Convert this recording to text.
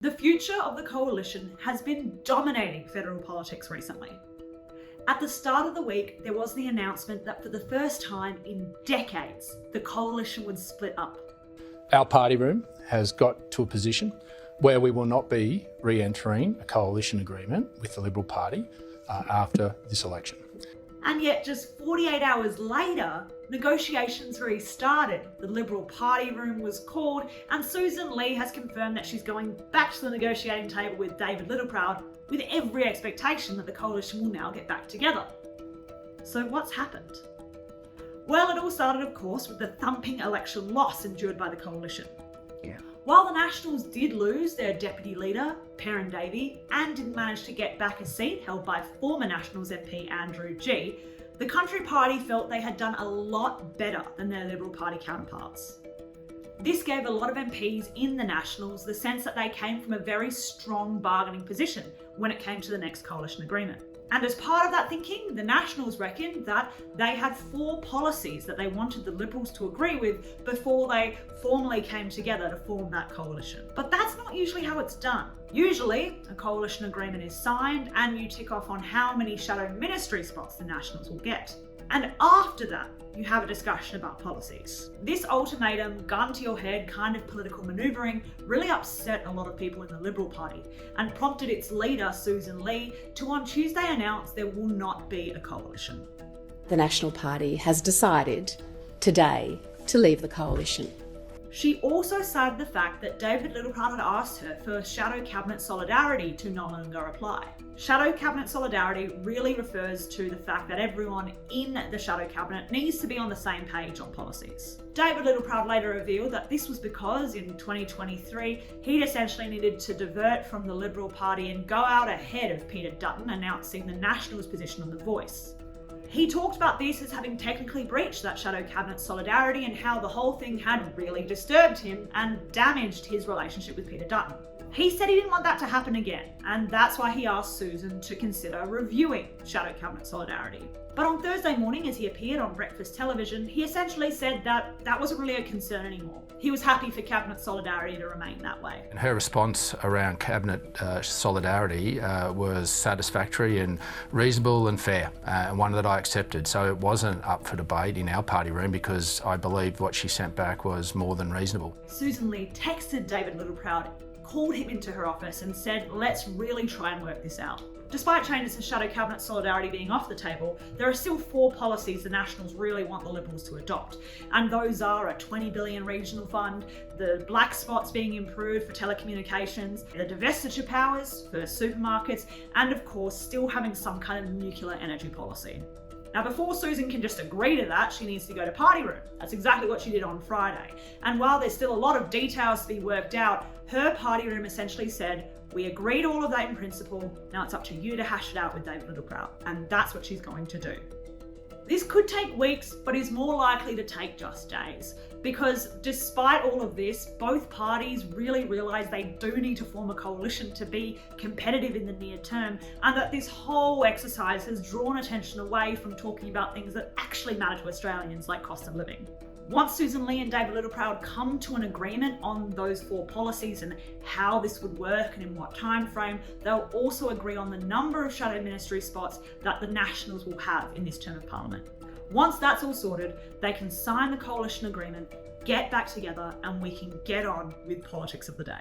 The future of the coalition has been dominating federal politics recently. At the start of the week, there was the announcement that for the first time in decades, the coalition would split up. Our party room has got to a position where we will not be re-entering a coalition agreement with the Liberal Party after this election. And yet just 48 hours later, negotiations restarted. The Liberal Party room was called and Susan Lee has confirmed that she's going back to the negotiating table with David Littleproud with every expectation that the coalition will now get back together. So what's happened? Well, it all started, of course, with the thumping election loss endured by the coalition. While the Nationals did lose their deputy leader, Perrin Davey, and didn't manage to get back a seat held by former Nationals MP Andrew Gee, the Country Party felt they had done a lot better than their Liberal Party counterparts. This gave a lot of MPs in the Nationals the sense that they came from a very strong bargaining position when it came to the next coalition agreement. And as part of that thinking, the Nationals reckoned that they had 4 policies that they wanted the Liberals to agree with before they formally came together to form that coalition. But that's not usually how it's done. Usually, a coalition agreement is signed and you tick off on how many shadow ministry spots the Nationals will get. And after that, you have a discussion about policies. This ultimatum, gun to your head kind of political manoeuvring really upset a lot of people in the Liberal Party and prompted its leader, Susan Lee, to on Tuesday announce there will not be a coalition. The National Party has decided today to leave the coalition. She also cited the fact that David Littleproud had asked her for shadow cabinet solidarity to no longer apply. Shadow cabinet solidarity really refers to the fact that everyone in the shadow cabinet needs to be on the same page on policies. David Littleproud later revealed that this was because in 2023, he'd essentially needed to divert from the Liberal Party and go out ahead of Peter Dutton announcing the Nationals' position on The Voice. He talked about this as having technically breached that shadow cabinet solidarity and how the whole thing had really disturbed him and damaged his relationship with Peter Dutton. He said he didn't want that to happen again, and that's why he asked Susan to consider reviewing shadow cabinet solidarity. But on Thursday morning, as he appeared on breakfast television, he essentially said that that wasn't really a concern anymore. He was happy for cabinet solidarity to remain that way. And her response around cabinet solidarity was satisfactory and reasonable and fair, and one that I accepted. So it wasn't up for debate in our party room because I believed what she sent back was more than reasonable. Susan Lee texted David Littleproud, called him into her office and said, let's really try and work this out. Despite changes to shadow cabinet solidarity being off the table, there are still 4 policies the Nationals really want the Liberals to adopt. And those are a $20 billion regional fund, the black spots being improved for telecommunications, the divestiture powers for supermarkets, and of course, still having some kind of nuclear energy policy. Now, before Susan can just agree to that, she needs to go to party room. That's exactly what she did on Friday. And while there's still a lot of details to be worked out, her party room essentially said, we agreed all of that in principle, now it's up to you to hash it out with David Littleproud. And that's what she's going to do. This could take weeks, but is more likely to take just days. Because despite all of this, both parties really realise they do need to form a coalition to be competitive in the near term, and that this whole exercise has drawn attention away from talking about things that actually matter to Australians, like cost of living. Once Susan Lee and David Littleproud come to an agreement on those 4 policies and how this would work and in what time frame, they'll also agree on the number of shadow ministry spots that the Nationals will have in this term of Parliament. Once that's all sorted, they can sign the coalition agreement, get back together, and we can get on with politics of the day.